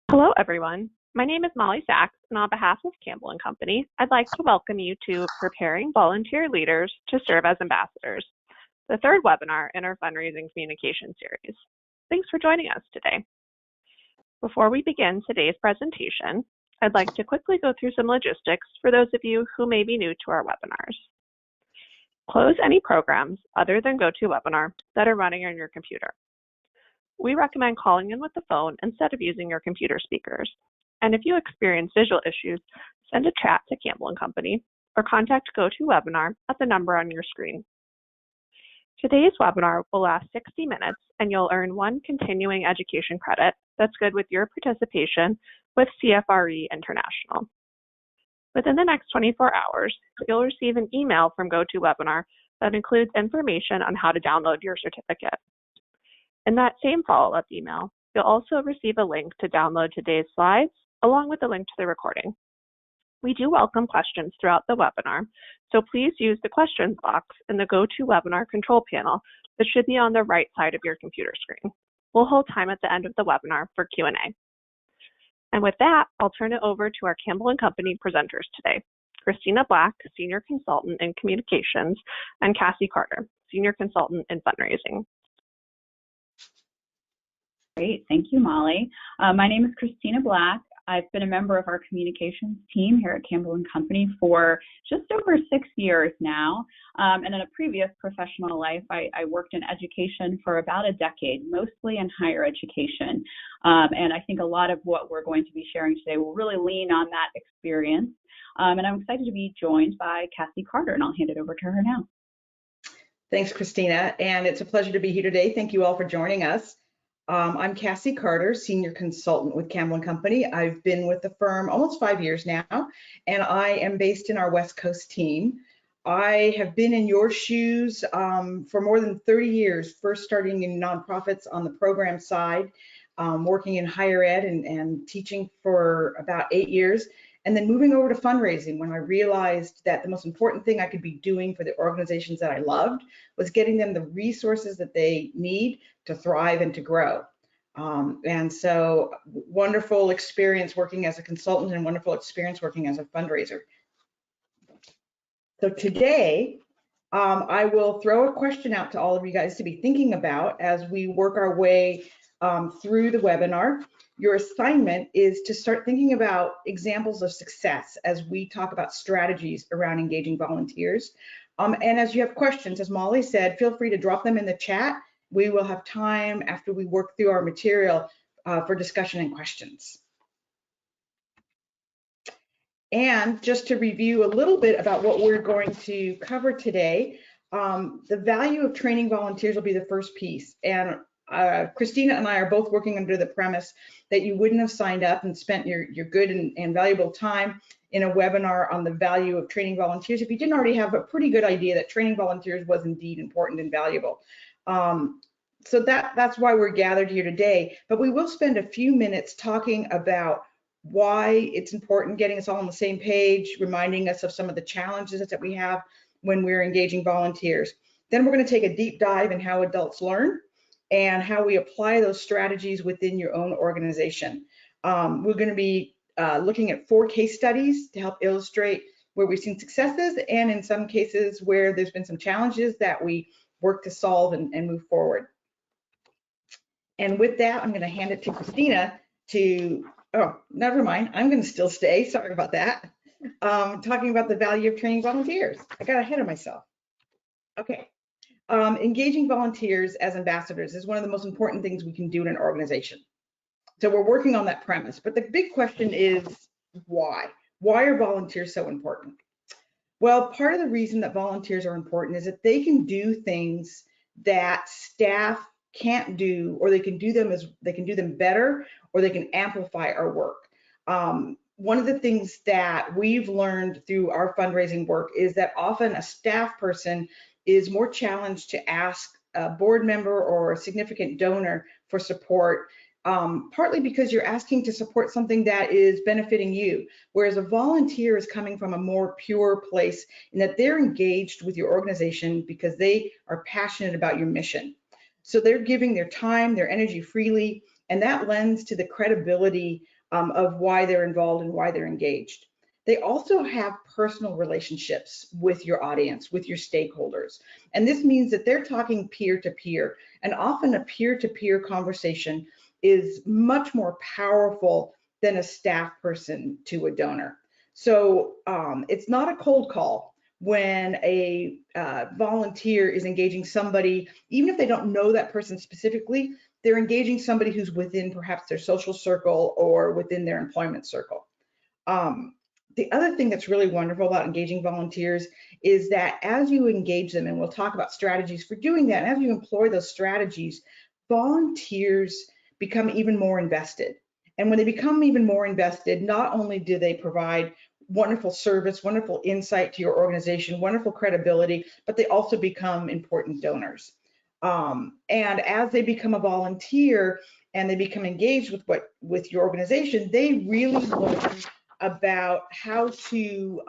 Hello, everyone. My name is Molly Sachs, and on behalf of Campbell & Company, I'd like to welcome you to Preparing Volunteer Leaders to Serve as Ambassadors, the third webinar in our Fundraising Communications series. Thanks for joining us today. Before we begin today's presentation, I'd like to quickly go through some logistics for those of you who may be new to our webinars. Close any programs other than GoToWebinar that are running on your computer. We recommend calling in with the phone instead of using your computer speakers. And if you experience visual issues, send a chat to Campbell & Company or contact GoToWebinar at the number on your screen. Today's webinar will last 60 minutes and you'll earn 1 continuing education credit that's good with your participation with CFRE International. Within the next 24 hours, you'll receive an email from GoToWebinar that includes information on how to download your certificate. In that same follow-up email, you'll also receive a link to download today's slides, along with a link to the recording. We do welcome questions throughout the webinar, so please use the questions box in the GoToWebinar control panel that should be on the right side of your computer screen. We'll hold time at the end of the webinar for Q&A. And with that, I'll turn it over to our Campbell & Company presenters today, Christina Black, Senior Consultant in Communications, and Cassie Carter, Senior Consultant in Fundraising. Great, thank you, Molly. My name is Christina Black. I've been a member of our communications team here at Campbell & Company for just over 6 years now. And in a previous professional life, I worked in education for about a decade, mostly in higher education. And I think a lot of what we're going to be sharing today will really lean on that experience. And I'm excited to be joined by Cassie Carter, and I'll hand it over to her now. Thanks, Christina, and it's a pleasure to be here today. Thank you all for joining us. I'm Cassie Carter, Senior Consultant with Campbell & Company. I've been with the firm almost 5 years now, and I am based in our West Coast team. I have been in your shoes for more than 30 years, first starting in nonprofits on the program side, working in higher ed and teaching for about 8 years, and then moving over to fundraising when I realized that the most important thing I could be doing for the organizations that I loved was getting them the resources that they need to thrive and to grow. And so wonderful experience working as a consultant and wonderful experience working as a fundraiser. So today, I will throw a question out to all of you guys to be thinking about as we work our way through the webinar. Your assignment is to start thinking about examples of success as we talk about strategies around engaging volunteers. And as you have questions, as Molly said, feel free to drop them in the chat. We will have time after we work through our material for discussion and questions. And just to review a little bit about what we're going to cover today, the value of training volunteers will be the first piece. And Christina and I are both working under the premise that you wouldn't have signed up and spent your good and valuable time in a webinar on the value of training volunteers if you didn't already have a pretty good idea that training volunteers was indeed important and valuable. So that's why we're gathered here today, but we will spend a few minutes talking about why it's important, getting us all on the same page, reminding us of some of the challenges that we have when we're engaging volunteers. Then we're going to take a deep dive in how adults learn and how we apply those strategies within your own organization. We're going to be looking at 4 case studies to help illustrate where we've seen successes and in some cases where there's been some challenges that we work to solve and move forward. And with that, I'm going to hand it to Christina to, oh, never mind, I'm going to still stay, sorry about that, talking about the value of training volunteers. I got ahead of myself. Okay. Engaging volunteers as ambassadors is one of the most important things we can do in an organization. So we're working on that premise, but the big question is why? Why are volunteers so important? Well, part of the reason that volunteers are important is that they can do things that staff can't do, or they can do them better, or they can amplify our work. One of the things that we've learned through our fundraising work is that often a staff person is more challenged to ask a board member or a significant donor for support, partly because you're asking to support something that is benefiting you, whereas a volunteer is coming from a more pure place in that they're engaged with your organization because they are passionate about your mission. So they're giving their time, their energy freely, and that lends to the credibility of why they're involved and why they're engaged. They also have personal relationships with your audience, with your stakeholders. And this means that they're talking peer to peer. And often a peer-to-peer conversation is much more powerful than a staff person to a donor. So it's not a cold call when a volunteer is engaging somebody, even if they don't know that person specifically, they're engaging somebody who's within perhaps their social circle or within their employment circle. The other thing that's really wonderful about engaging volunteers is that as you engage them, and we'll talk about strategies for doing that, and as you employ those strategies, volunteers become even more invested. And when they become even more invested, not only do they provide wonderful service, wonderful insight to your organization, wonderful credibility, but they also become important donors. And as they become a volunteer and they become engaged with your organization, they really learn about how to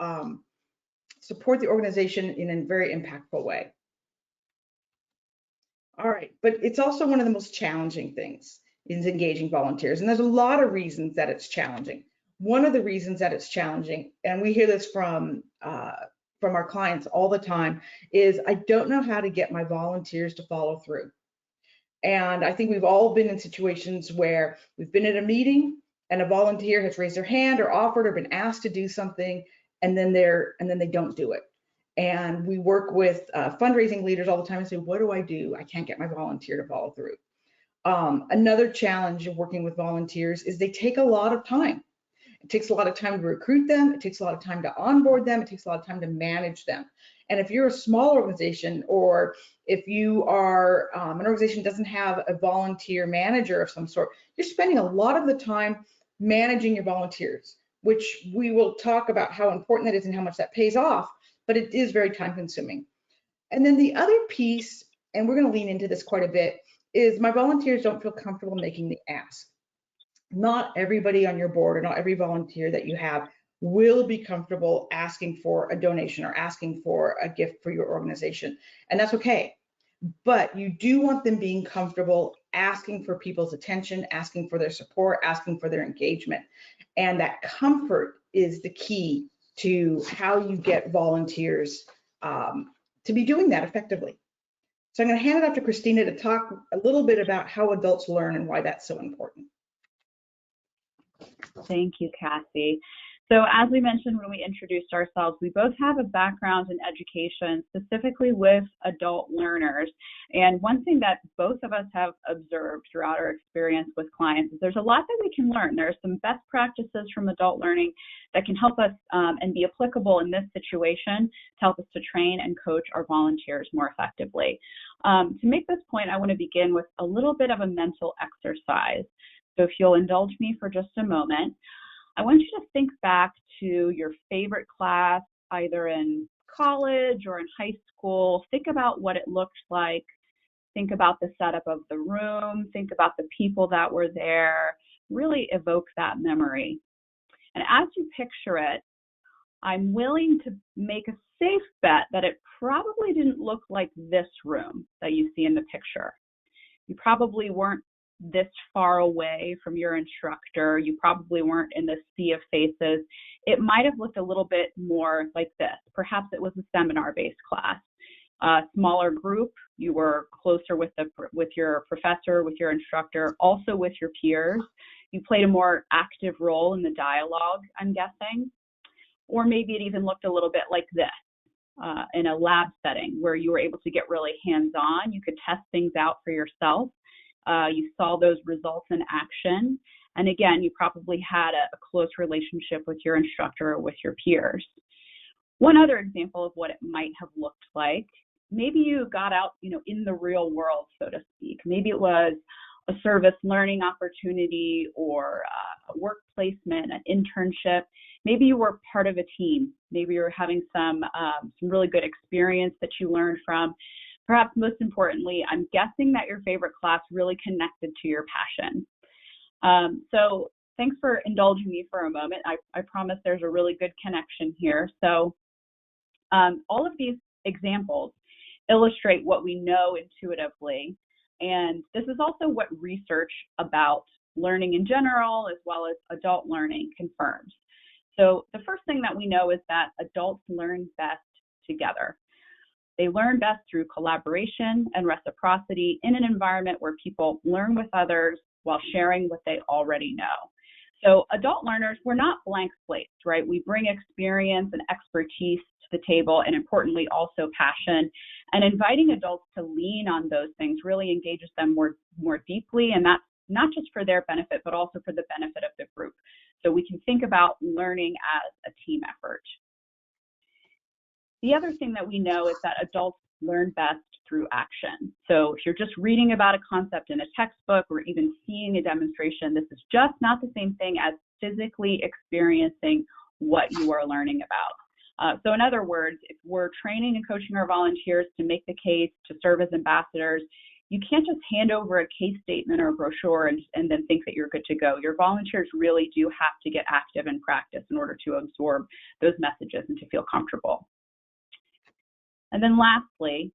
support the organization in a very impactful way. All right, but it's also one of the most challenging things is engaging volunteers. And there's a lot of reasons that it's challenging. One of the reasons that it's challenging, and we hear this from our clients all the time, is I don't know how to get my volunteers to follow through. And I think we've all been in situations where we've been at a meeting and a volunteer has raised their hand or offered or been asked to do something, and then they don't do it. And we work with fundraising leaders all the time and say, what do? I can't get my volunteer to follow through. Another challenge of working with volunteers is they take a lot of time. It takes a lot of time to recruit them. It takes a lot of time to onboard them. It takes a lot of time to manage them. And if you're a small organization, or if you are an organization that doesn't have a volunteer manager of some sort, you're spending a lot of the time managing your volunteers, which we will talk about how important that is and how much that pays off, but it is very time consuming. And then the other piece, and we're going to lean into this quite a bit, is my volunteers don't feel comfortable making the ask. Not everybody on your board or not every volunteer that you have will be comfortable asking for a donation or asking for a gift for your organization. And that's okay. But you do want them being comfortable asking for people's attention, asking for their support, asking for their engagement. And that comfort is the key to how you get volunteers to be doing that effectively. So I'm going to hand it off to Christina to talk a little bit about how adults learn and why that's so important. Thank you, Cassie. So as we mentioned when we introduced ourselves, we both have a background in education, specifically with adult learners. And one thing that both of us have observed throughout our experience with clients is there's a lot that we can learn. There are some best practices from adult learning that can help us and be applicable in this situation to help us to train and coach our volunteers more effectively. To make this point, I want to begin with a little bit of a mental exercise. So if you'll indulge me for just a moment, I want you to think back to your favorite class, either in college or in high school. Think about what it looked like. Think about the setup of the room. Think about the people that were there. Really evoke that memory. And as you picture it, I'm willing to make a safe bet that it probably didn't look like this room that you see in the picture. You probably weren't this far away from your instructor. You probably weren't in the sea of faces. It might have looked a little bit more like this. Perhaps it was a seminar-based class. A smaller group, you were closer with your professor, with your instructor, also with your peers. You played a more active role in the dialogue, I'm guessing. Or maybe it even looked a little bit like this. In a lab setting where you were able to get really hands-on. You could test things out for yourself. You saw those results in action. And again, you probably had a close relationship with your instructor or with your peers. One other example of what it might have looked like, maybe you got out, in the real world, so to speak. Maybe it was a service learning opportunity or a work placement, an internship. Maybe you were part of a team. Maybe you were having some really good experience that you learned from. Perhaps most importantly, I'm guessing that your favorite class really connected to your passion. So thanks for indulging me for a moment. I promise there's a really good connection here. So all of these examples illustrate what we know intuitively. And this is also what research about learning in general, as well as adult learning confirmed. So the first thing that we know is that adults learn best together. They learn best through collaboration and reciprocity in an environment where people learn with others while sharing what they already know. So adult learners, we're not blank slates, right? We bring experience and expertise to the table, and importantly, also passion. And inviting adults to lean on those things really engages them more deeply, and that's not just for their benefit, but also for the benefit of the group. So we can think about learning as a team effort. The other thing that we know is that adults learn best through action. So if you're just reading about a concept in a textbook or even seeing a demonstration, this is just not the same thing as physically experiencing what you are learning about. So in other words, if we're training and coaching our volunteers to make the case to serve as ambassadors, you can't just hand over a case statement or a brochure and then think that you're good to go. Your volunteers really do have to get active and practice in order to absorb those messages and to feel comfortable. And then lastly,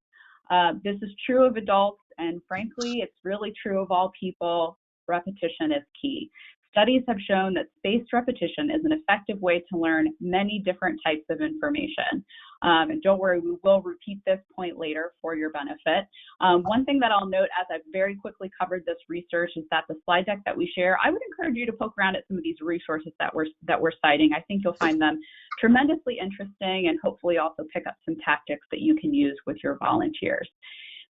this is true of adults, and frankly, it's really true of all people. Repetition is key. Studies have shown that spaced repetition is an effective way to learn many different types of information. And don't worry, we will repeat this point later for your benefit. One thing that I'll note as I've very quickly covered this research is that the slide deck that we share, I would encourage you to poke around at some of these resources that we're citing. I think you'll find them tremendously interesting and hopefully also pick up some tactics that you can use with your volunteers.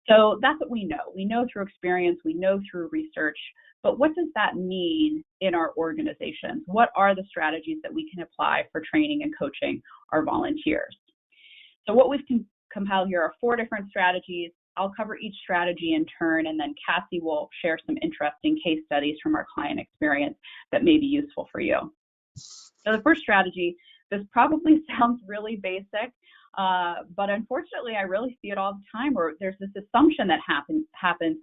So that's what we know. We know through experience, we know through research, but what does that mean in our organizations? What are the strategies that we can apply for training and coaching our volunteers? So what we've compiled here are 4 different strategies. I'll cover each strategy in turn, and then Cassie will share some interesting case studies from our client experience that may be useful for you. So the first strategy, this probably sounds really basic, but unfortunately, I really see it all the time where there's this assumption that happens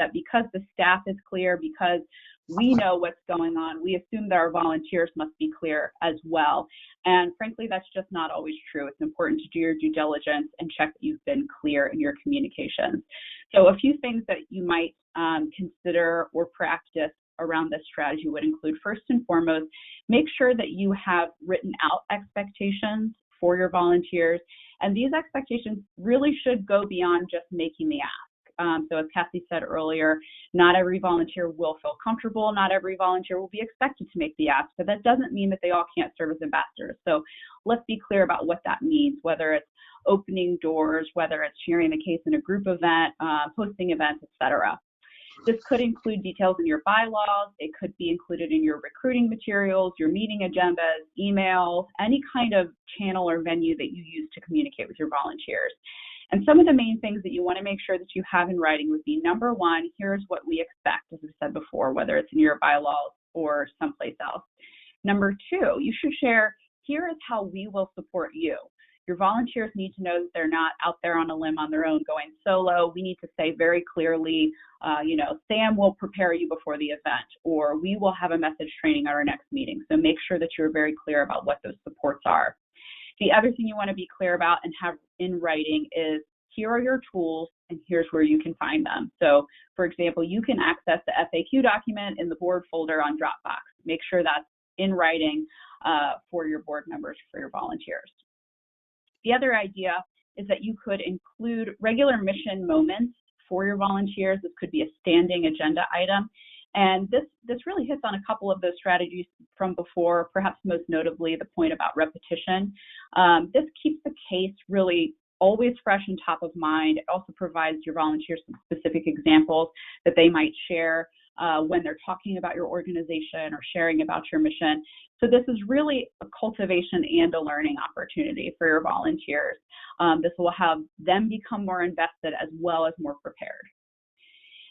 that because the staff is clear, because we know what's going on, we assume that our volunteers must be clear as well. And frankly, that's just not always true. It's important to do your due diligence and check that you've been clear in your communications. So a few things that you might consider or practice around this strategy would include, first and foremost, make sure that you have written out expectations for your volunteers. And these expectations really should go beyond just making the ask. So as Cassie said earlier, not every volunteer will feel comfortable. Not every volunteer will be expected to make the ask, but that doesn't mean that they all can't serve as ambassadors. So let's be clear about what that means, whether it's opening doors, whether it's sharing the case in a group event, hosting events, etc. This could include details in your bylaws. It could be included in your recruiting materials, your meeting agendas, emails, any kind of channel or venue that you use to communicate with your volunteers. And some of the main things that you want to make sure that you have in writing would be, number one, here's what we expect, as I said before, whether it's in your bylaws or someplace else. Number two, you should share, here is how we will support you. Your volunteers need to know that they're not out there on a limb on their own going solo. We need to say very clearly, Sam will prepare you before the event, or we will have a message training at our next meeting. So make sure that you're very clear about what those supports are. The other thing you want to be clear about and have in writing is, here are your tools and here's where you can find them. So for example, you can access the FAQ document in the board folder on Dropbox. Make sure that's in writing for your board members, for your volunteers. The other idea is that you could include regular mission moments for your volunteers. This could be a standing agenda item. And this really hits on a couple of those strategies from before, perhaps most notably the point about repetition. This keeps the case really always fresh and top of mind. It also provides your volunteers some specific examples that they might share when they're talking about your organization or sharing about your mission. So this is really a cultivation and a learning opportunity for your volunteers. This will have them become more invested as well as more prepared.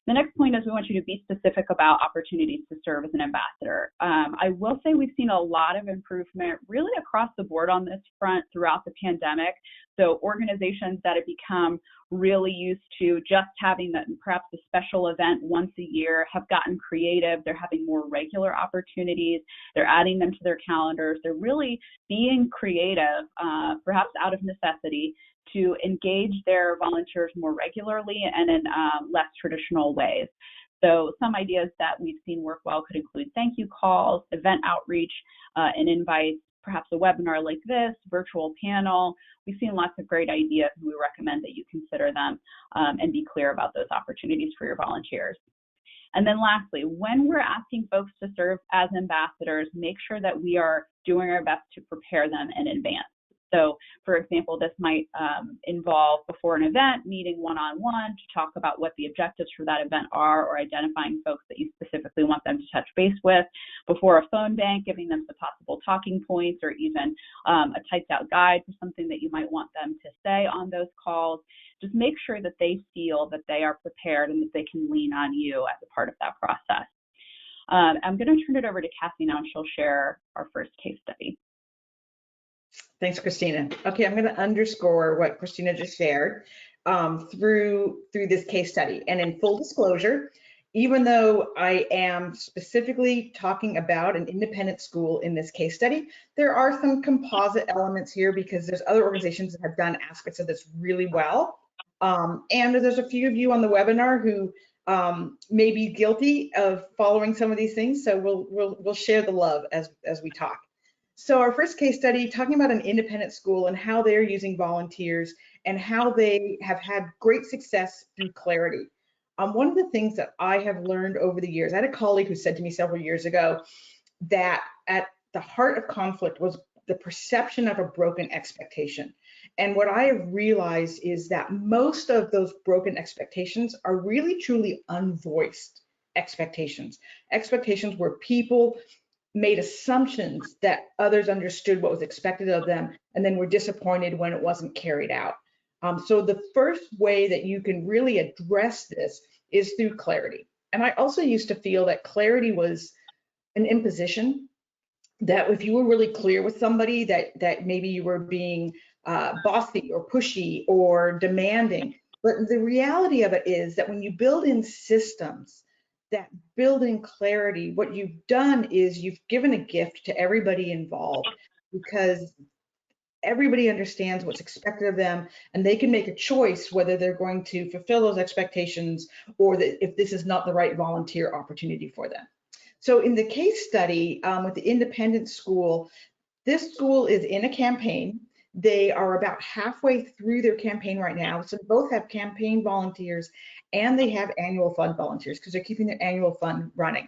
The next point is we want you to be specific about opportunities to serve as an ambassador. I will say we've seen a lot of improvement really across the board on this front throughout the pandemic. So organizations that have become really used to just having perhaps a special event once a year have gotten creative. They're having more regular opportunities. They're adding them to their calendars. They're really being creative, perhaps out of necessity, to engage their volunteers more regularly and in less traditional ways. So some ideas that we've seen work well could include thank you calls, event outreach, and invites, perhaps a webinar like this, virtual panel. We've seen lots of great ideas, and we recommend that you consider them and be clear about those opportunities for your volunteers. And then lastly, when we're asking folks to serve as ambassadors, make sure that we are doing our best to prepare them in advance. So, for example, this might involve before an event, meeting one-on-one to talk about what the objectives for that event are, or identifying folks that you specifically want them to touch base with. Before a phone bank, giving them some possible talking points, or even a typed out guide for something that you might want them to say on those calls. Just make sure that they feel that they are prepared and that they can lean on you as a part of that process. I'm going to turn it over to Cassie now, and she'll share our first case study. Thanks, Christina. Okay, I'm going to underscore what Christina just shared through this case study. And in full disclosure, even though I am specifically talking about an independent school in this case study, there are some composite elements here because there's other organizations that have done aspects of this really well. And there's a few of you on the webinar who may be guilty of following some of these things. So we'll share the love as we talk. So our first case study, talking about an independent school and how they're using volunteers and how they have had great success through clarity. One of the things that I have learned over the years, I had a colleague who said to me several years ago that at the heart of conflict was the perception of a broken expectation. And what I have realized is that most of those broken expectations are really truly unvoiced expectations. Expectations where people made assumptions that others understood what was expected of them and then were disappointed when it wasn't carried out. So the first way that you can really address this is through clarity. And I also used to feel that clarity was an imposition, that if you were really clear with somebody that maybe you were being bossy or pushy or demanding. But the reality of it is that when you build in systems that build in clarity, what you've done is you've given a gift to everybody involved, because everybody understands what's expected of them and they can make a choice whether they're going to fulfill those expectations or that if this is not the right volunteer opportunity for them. So in the case study with the independent school, this school is in a campaign. They are about halfway through their campaign right now. So both have campaign volunteers and they have annual fund volunteers because they're keeping their annual fund running.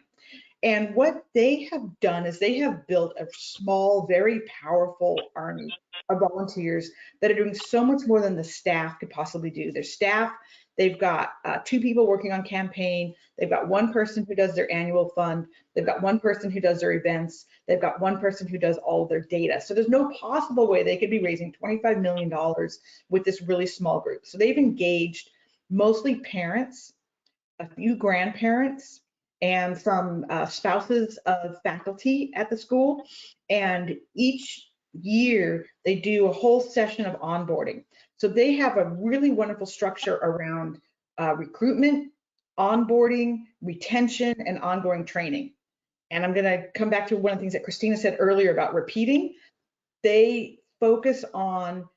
And what they have done is they have built a small, very powerful army of volunteers that are doing so much more than the staff could possibly do. Their staff, they've got 2 people working on campaign. They've got 1 person who does their annual fund. They've got 1 person who does their events. They've got 1 person who does all of their data. So there's no possible way they could be raising $25 million with this really small group. So they've engaged mostly parents, a few grandparents, and some spouses of faculty at the school. And each year they do a whole session of onboarding. So they have a really wonderful structure around recruitment, onboarding, retention, and ongoing training. And I'm going to come back to one of the things that Christina said earlier about repeating. They focus on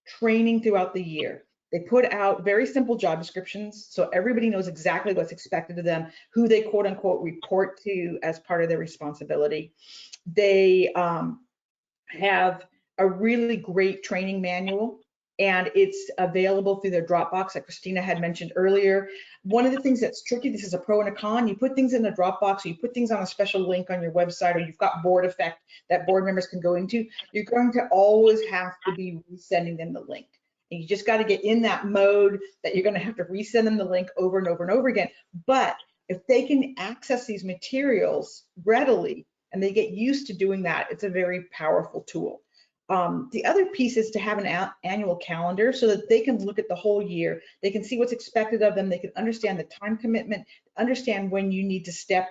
training throughout the year. They put out very simple job descriptions so everybody knows exactly what's expected of them, who they quote unquote report to as part of their responsibility. They have a really great training manual, and it's available through their Dropbox that Christina had mentioned earlier. One of the things that's tricky, this is a pro and a con, you put things in the Dropbox, or you put things on a special link on your website, or you've got board effect that board members can go into, you're going to always have to be resending them the link. And you just got to get in that mode that you're going to have to resend them the link over and over and over again. But if they can access these materials readily and they get used to doing that, it's a very powerful tool. The other piece is to have an annual calendar so that they can look at the whole year. They can see what's expected of them. They can understand the time commitment, understand when you need to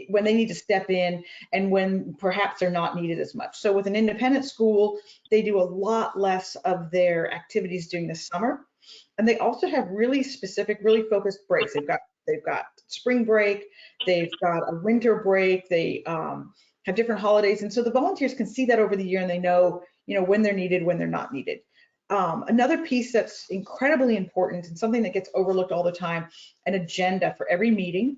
when they need to step in and when perhaps they're not needed as much. So with an independent school, they do a lot less of their activities during the summer. And they also have really specific, really focused breaks. They've got spring break, they've got a winter break, they have different holidays. And so the volunteers can see that over the year and they know, when they're needed, when they're not needed. Another piece that's incredibly important and something that gets overlooked all the time, an agenda for every meeting.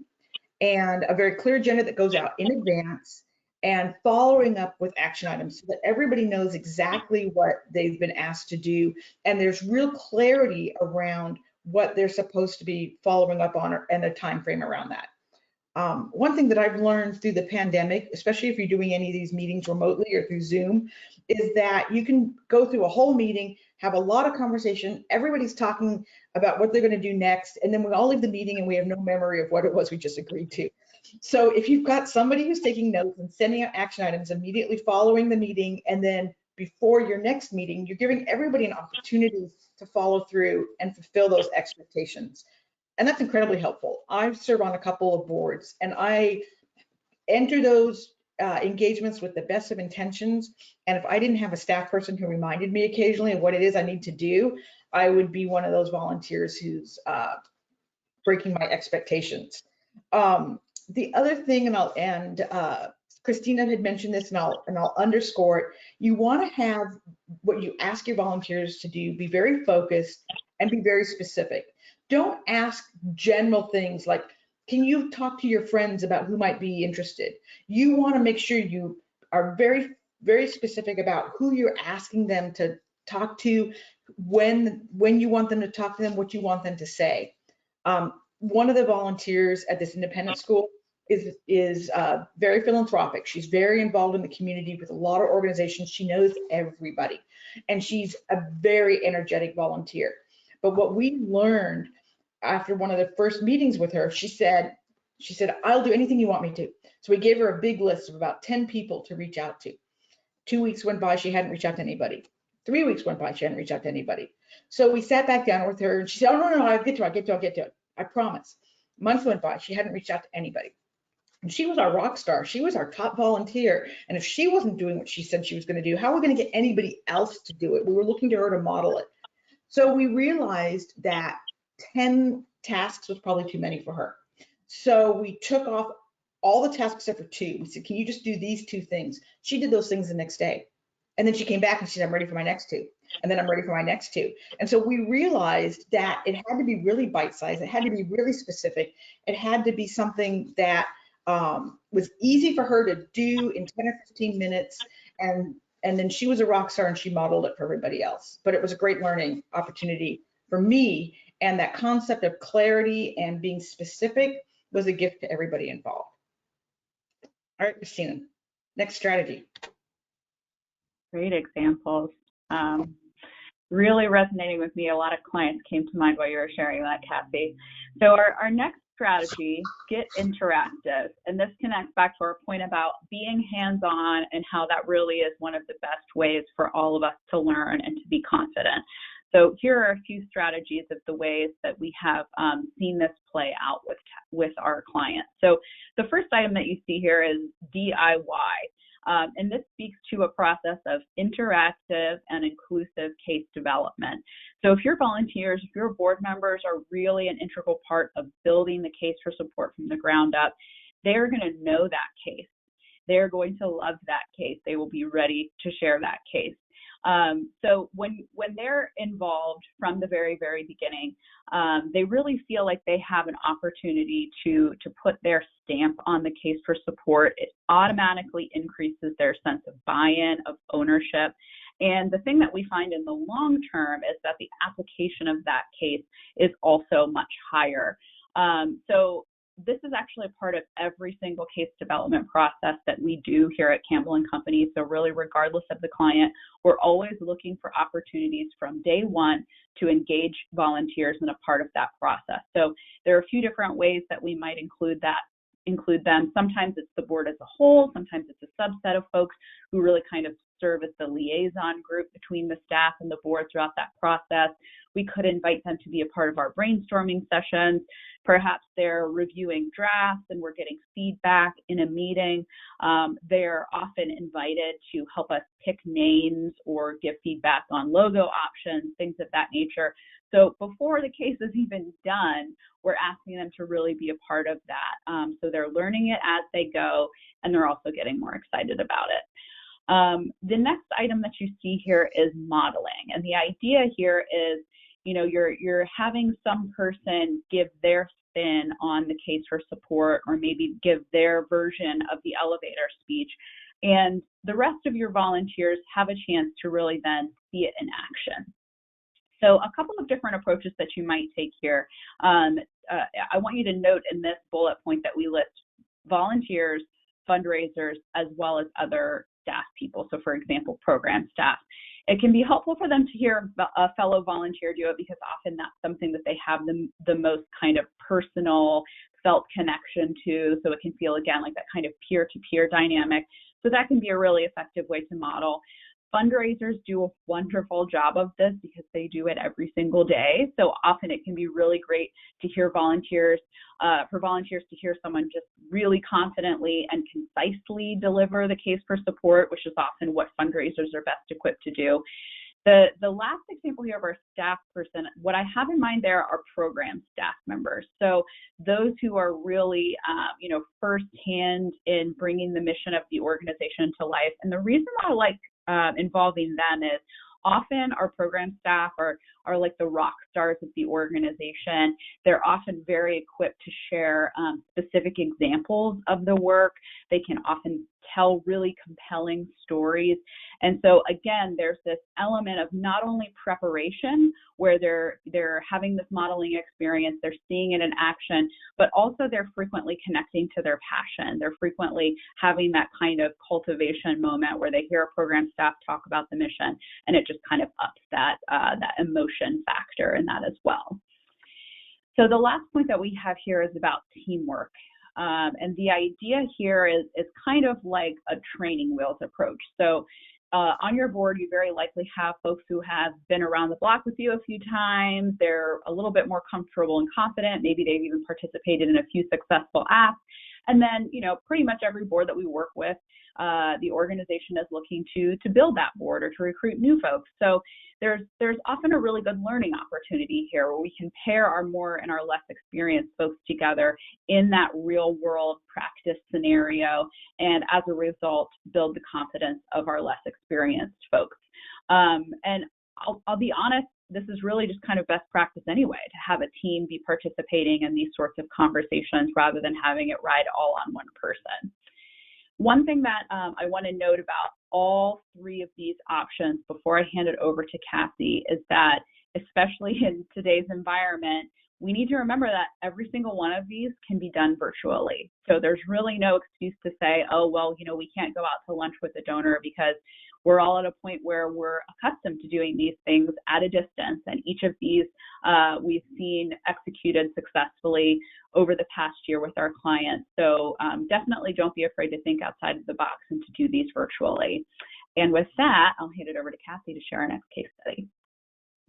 and a very clear agenda that goes out in advance, and following up with action items so that everybody knows exactly what they've been asked to do, and there's real clarity around what they're supposed to be following up on and a time frame around that. One thing that I've learned through the pandemic, especially if you're doing any of these meetings remotely or through Zoom, is that you can go through a whole meeting, have a lot of conversation, everybody's talking about what they're going to do next, and then we all leave the meeting and we have no memory of what it was we just agreed to. So if you've got somebody who's taking notes and sending out action items immediately following the meeting, and then before your next meeting, you're giving everybody an opportunity to follow through and fulfill those expectations. And that's incredibly helpful. I serve on a couple of boards, and I enter those engagements with the best of intentions. And if I didn't have a staff person who reminded me occasionally of what it is I need to do, I would be one of those volunteers who's breaking my expectations. The other thing, and I'll end, Christina had mentioned this, and I'll underscore it. You want to have what you ask your volunteers to do be very focused and be very specific. Don't ask general things like, can you talk to your friends about who might be interested? You want to make sure you are very, very specific about who you're asking them to talk to, when you want them to talk to them, what you want them to say. One of the volunteers at this independent school is very philanthropic. She's very involved in the community with a lot of organizations. She knows everybody, and she's a very energetic volunteer. But what we learned after one of the first meetings with her, she said, I'll do anything you want me to. So we gave her a big list of about 10 people to reach out to. 2 weeks went by, she hadn't reached out to anybody. 3 weeks went by, she hadn't reached out to anybody. So we sat back down with her, and she said, oh, no, I'll get to it. I promise. Months went by, she hadn't reached out to anybody. And she was our rock star. She was our top volunteer. And if she wasn't doing what she said she was going to do, how are we going to get anybody else to do it? We were looking to her to model it. So we realized that 10 tasks was probably too many for her. So we took off all the tasks except for 2. We said, can you just do these 2 things? She did those things the next day. And then she came back and she said, I'm ready for my next 2. And then I'm ready for my next 2. And so we realized that it had to be really bite-sized. It had to be really specific. It had to be something that was easy for her to do in 10 or 15 minutes. And then she was a rock star, and she modeled it for everybody else. But it was a great learning opportunity for me. And that concept of clarity and being specific was a gift to everybody involved. All right, Christina, next strategy. Great examples. Really resonating with me. A lot of clients came to mind while you were sharing that, Cassie. So our next strategy, get interactive. And this connects back to our point about being hands-on and how that really is one of the best ways for all of us to learn and to be confident. So here are a few strategies of the ways that we have seen this play out with our clients. So the first item that you see here is DIY. And this speaks to a process of interactive and inclusive case development. So if your volunteers, if your board members are really an integral part of building the case for support from the ground up, they're going to know that case. They're going to love that case. They will be ready to share that case. So when they're involved from the very, very beginning, they really feel like they have an opportunity to put their stamp on the case for support. It automatically increases their sense of buy-in, of ownership. And the thing that we find in the long term is that the application of that case is also much higher. So this is actually a part of every single case development process that we do here at Campbell & Company. So really, regardless of the client, we're always looking for opportunities from day one to engage volunteers in a part of that process. So there are a few different ways that we might include them. Sometimes it's the board as a whole. Sometimes it's a subset of folks who really kind of serve as the liaison group between the staff and the board throughout that process. We could invite them to be a part of our brainstorming sessions. Perhaps they're reviewing drafts and we're getting feedback in a meeting. They're often invited to help us pick names or give feedback on logo options, things of that nature. So before the case is even done, we're asking them to really be a part of that. So they're learning it as they go, and they're also getting more excited about it. The next item that you see here is modeling. And the idea here is, you're having some person give their spin on the case for support, or maybe give their version of the elevator speech. And the rest of your volunteers have a chance to really then see it in action. So a couple of different approaches that you might take here. I want you to note in this bullet point that we list volunteers, fundraisers, as well as other staff people. So for example, program staff. It can be helpful for them to hear a fellow volunteer do it, because often that's something that they have the most kind of personal felt connection to. So it can feel, again, like that kind of peer-to-peer dynamic. So that can be a really effective way to model. Fundraisers do a wonderful job of this because they do it every single day. So often it can be really great to hear volunteers, for volunteers to hear someone just really confidently and concisely deliver the case for support, which is often what fundraisers are best equipped to do. The last example here of our staff person, what I have in mind there are program staff members. So those who are really, firsthand in bringing the mission of the organization to life. And the reason why I like involving them is often our program staff are like the rock stars of the organization. They're often very equipped to share specific examples of the work. They can often tell really compelling stories. And so again, there's this element of not only preparation, where they're having this modeling experience, they're seeing it in action, but also they're frequently connecting to their passion. They're frequently having that kind of cultivation moment where they hear a program staff talk about the mission, and it just kind of ups that emotion factor in that as well. So the last point that we have here is about teamwork. And the idea here is kind of like a training wheels approach. So on your board, you very likely have folks who have been around the block with you a few times. They're a little bit more comfortable and confident. Maybe they've even participated in a few successful asks. And then, pretty much every board that we work with, the organization is looking to build that board or to recruit new folks. So there's often a really good learning opportunity here where we can pair our more and our less experienced folks together in that real world practice scenario, and as a result, build the confidence of our less experienced folks. And I'll be honest, this is really just kind of best practice anyway, to have a team be participating in these sorts of conversations rather than having it ride all on one person. One thing that I want to note about all three of these options before I hand it over to Cassie is that, especially in today's environment, we need to remember that every single one of these can be done virtually. So there's really no excuse to say, oh, well, we can't go out to lunch with a donor, because we're all at a point where we're accustomed to doing these things at a distance. And each of these we've seen executed successfully over the past year with our clients. So definitely don't be afraid to think outside of the box and to do these virtually. And with that, I'll hand it over to Cassie to share our next case study.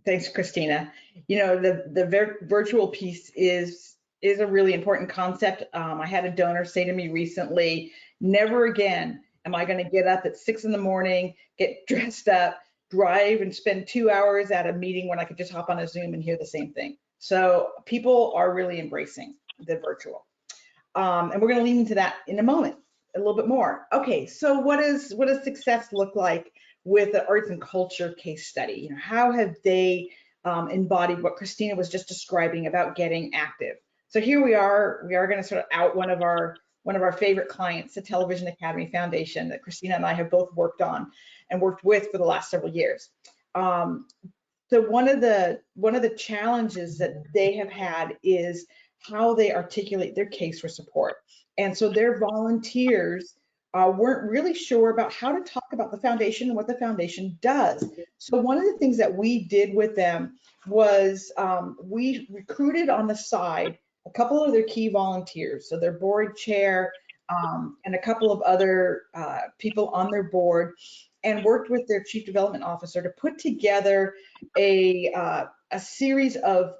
Thanks, Christina. The virtual piece is a really important concept. I had a donor say to me recently, never again am I going to get up at 6 a.m, get dressed up, drive and spend 2 hours at a meeting when I could just hop on a Zoom and hear the same thing. So people are really embracing the virtual. And we're going to lean into that in a moment, a little bit more. Okay, so what does success look like with the arts and culture case study? How have they embodied what Christina was just describing about getting active? So here we are going to sort of out one of our favorite clients, the Television Academy Foundation, that Christina and I have both worked on and worked with for the last several years. So one of the challenges that they have had is how they articulate their case for support. And so their volunteers weren't really sure about how to talk about the foundation and what the foundation does. So one of the things that we did with them was we recruited on the side a couple of their key volunteers, so their board chair and a couple of other people on their board, and worked with their chief development officer to put together a series of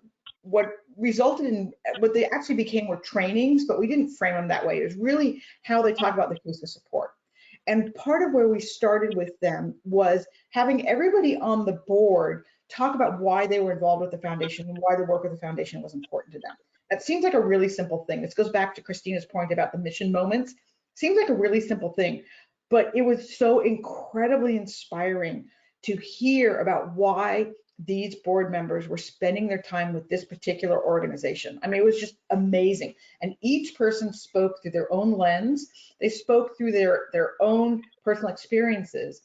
what resulted in what they actually became were trainings, but we didn't frame them that way. It was really how they talk about the case of support. And part of where we started with them was having everybody on the board talk about why they were involved with the foundation and why the work of the foundation was important to them. That seems like a really simple thing. This goes back to Christina's point about the mission moments. Seems like a really simple thing, but it was so incredibly inspiring to hear about why these board members were spending their time with this particular organization. I mean, it was just amazing. And each person spoke through their own lens. They spoke through their own personal experiences.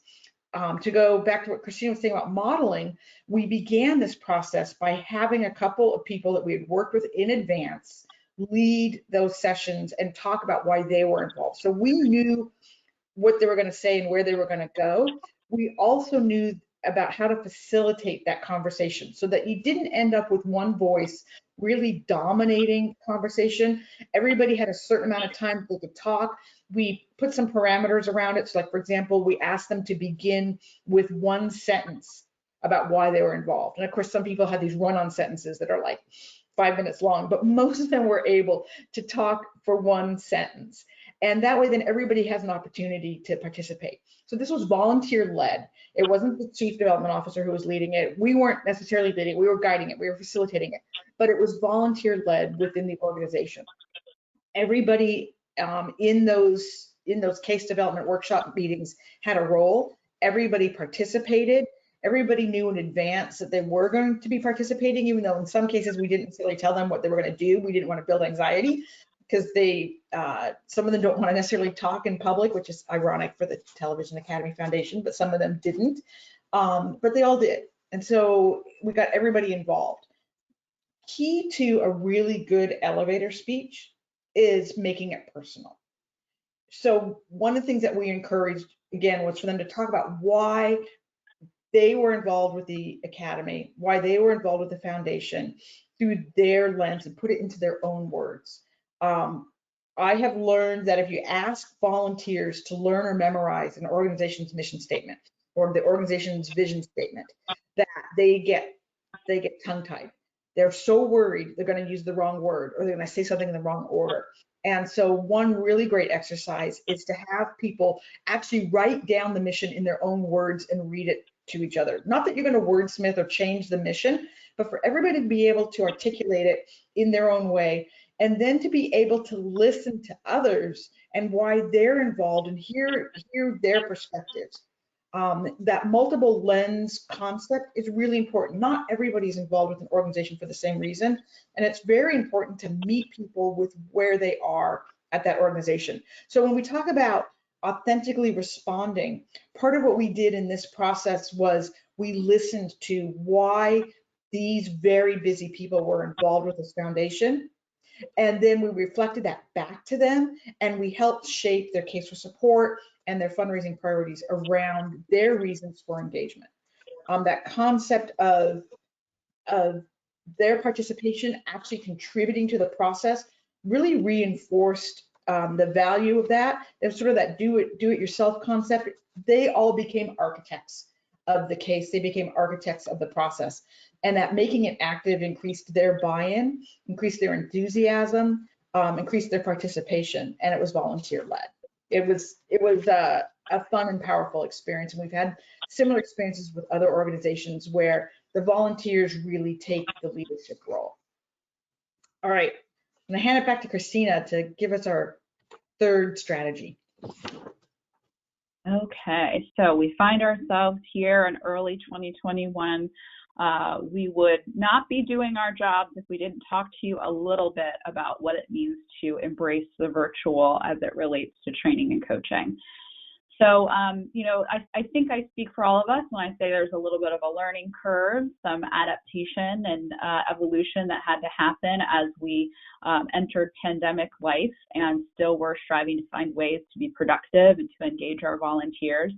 To go back to what Christina was saying about modeling, we began this process by having a couple of people that we had worked with in advance lead those sessions and talk about why they were involved. So we knew what they were going to say and where they were going to go. We also knew about how to facilitate that conversation so that you didn't end up with one voice really dominating conversation. Everybody had a certain amount of time they could talk. We put some parameters around it. So like, for example, we asked them to begin with one sentence about why they were involved. And of course, some people had these run-on sentences that are like 5 minutes long, but most of them were able to talk for one sentence. And that way, then everybody has an opportunity to participate. So this was volunteer-led. It wasn't the chief development officer who was leading it. We weren't necessarily leading it. We were guiding it. We were facilitating it. But it was volunteer-led within the organization. Everybody in those case development workshop meetings had a role. Everybody participated. Everybody knew in advance that they were going to be participating, even though in some cases we didn't necessarily tell them what they were going to do. We didn't want to build anxiety because some of them don't want to necessarily talk in public, which is ironic for the Television Academy Foundation, but some of them didn't. But they all did. And so we got everybody involved. Key to a really good elevator speech is making it personal. So one of the things that we encouraged, again, was for them to talk about why they were involved with the academy, why they were involved with the foundation through their lens and put it into their own words. I have learned that if you ask volunteers to learn or memorize an organization's mission statement or the organization's vision statement, that they get tongue-tied. They're so worried they're going to use the wrong word or they're going to say something in the wrong order. And so one really great exercise is to have people actually write down the mission in their own words and read it to each other. Not that you're going to wordsmith or change the mission, but for everybody to be able to articulate it in their own way, and then to be able to listen to others and why they're involved and hear their perspectives. That multiple lens concept is really important. Not everybody's involved with an organization for the same reason, and it's very important to meet people with where they are at that organization. So when we talk about authentically responding, part of what we did in this process was we listened to why these very busy people were involved with this foundation. And then we reflected that back to them, and we helped shape their case for support and their fundraising priorities around their reasons for engagement. That concept of their participation actually contributing to the process really reinforced the value of that. There's sort of that do it yourself concept. They all became architects of the case. They became architects of the process, and that making it active increased their buy-in, increased their enthusiasm, increased their participation, and it was volunteer-led. It was a fun and powerful experience, and we've had similar experiences with other organizations where the volunteers really take the leadership role. All right, I'm gonna hand it back to Christina to give us our third strategy. Okay, so we find ourselves here in early 2021. We would not be doing our jobs if we didn't talk to you a little bit about what it means to embrace the virtual as it relates to training and coaching. So, I think I speak for all of us when I say there's a little bit of a learning curve, some adaptation and evolution that had to happen as we entered pandemic life, and still we're striving to find ways to be productive and to engage our volunteers.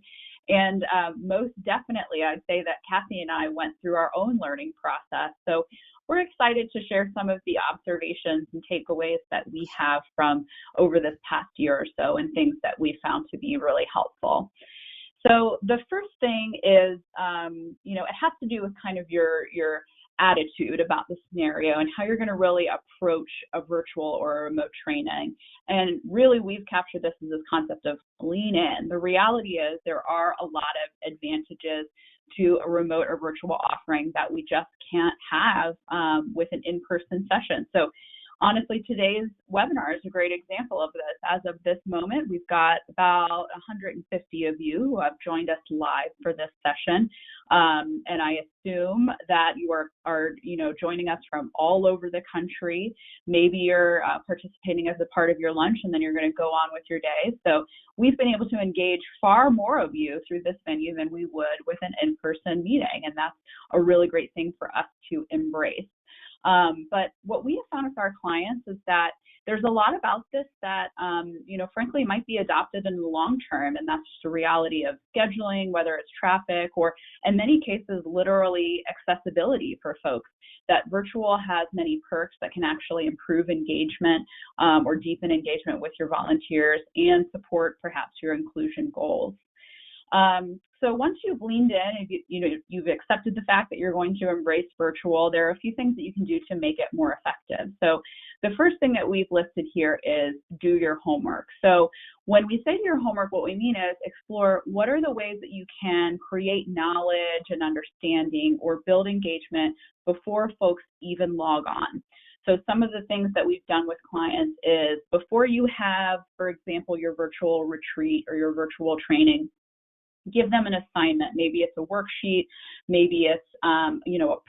And most definitely, I'd say that Cassie and I went through our own learning process. So we're excited to share some of the observations and takeaways that we have from over this past year or so, and things that we found to be really helpful. So the first thing is, it has to do with kind of your attitude about the scenario and how you're going to really approach a virtual or a remote training. And really, we've captured this as this concept of lean in. The reality is there are a lot of advantages to a remote or virtual offering that we just can't have with an in-person session. So honestly, today's webinar is a great example of this. As of this moment, we've got about 150 of you who have joined us live for this session. And I assume that you are joining us from all over the country. Maybe you're participating as a part of your lunch, and then you're going to go on with your day. So we've been able to engage far more of you through this venue than we would with an in-person meeting, and that's a really great thing for us to embrace. But what we have found with our clients is that there's a lot about this that, frankly, might be adopted in the long term, and that's just a reality of scheduling, whether it's traffic or, in many cases, literally accessibility for folks. That virtual has many perks that can actually improve engagement or deepen engagement with your volunteers and support perhaps your inclusion goals. So once you've leaned in, you've accepted the fact that you're going to embrace virtual, there are a few things that you can do to make it more effective. So the first thing that we've listed here is do your homework. So when we say do your homework, what we mean is explore what are the ways that you can create knowledge and understanding or build engagement before folks even log on. So some of the things that we've done with clients is before you have, for example, your virtual retreat or your virtual training, give them an assignment. Maybe it's a worksheet, maybe it's a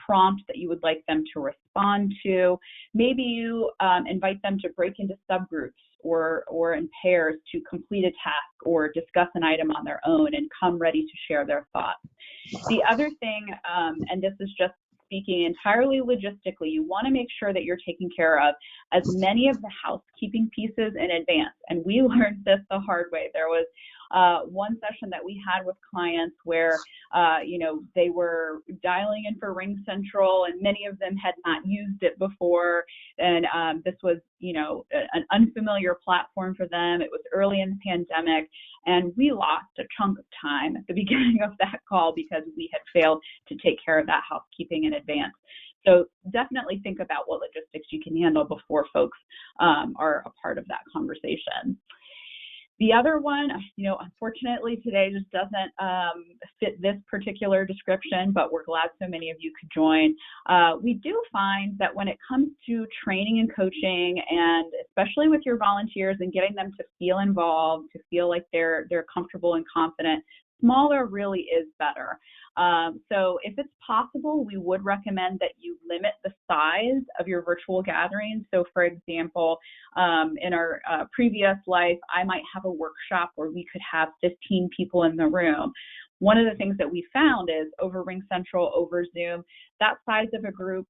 prompt that you would like them to respond to. Maybe you invite them to break into subgroups or in pairs to complete a task or discuss an item on their own and come ready to share their thoughts. The other thing, and this is just speaking entirely logistically, you want to make sure that you're taking care of as many of the housekeeping pieces in advance. And we learned this the hard way. There was one session that we had with clients where, they were dialing in for Ring Central, and many of them had not used it before. And this was, an unfamiliar platform for them. It was early in the pandemic, and we lost a chunk of time at the beginning of that call because we had failed to take care of that housekeeping in advance. So definitely think about what logistics you can handle before folks are a part of that conversation. The other one, unfortunately today just doesn't fit this particular description, but we're glad so many of you could join. We do find that when it comes to training and coaching, and especially with your volunteers and getting them to feel involved, to feel like they're comfortable and confident, smaller really is better. So if it's possible, we would recommend that you limit the size of your virtual gatherings. So for example, in our previous life, I might have a workshop where we could have 15 people in the room. One of the things that we found is over Ring Central, over Zoom, that size of a group,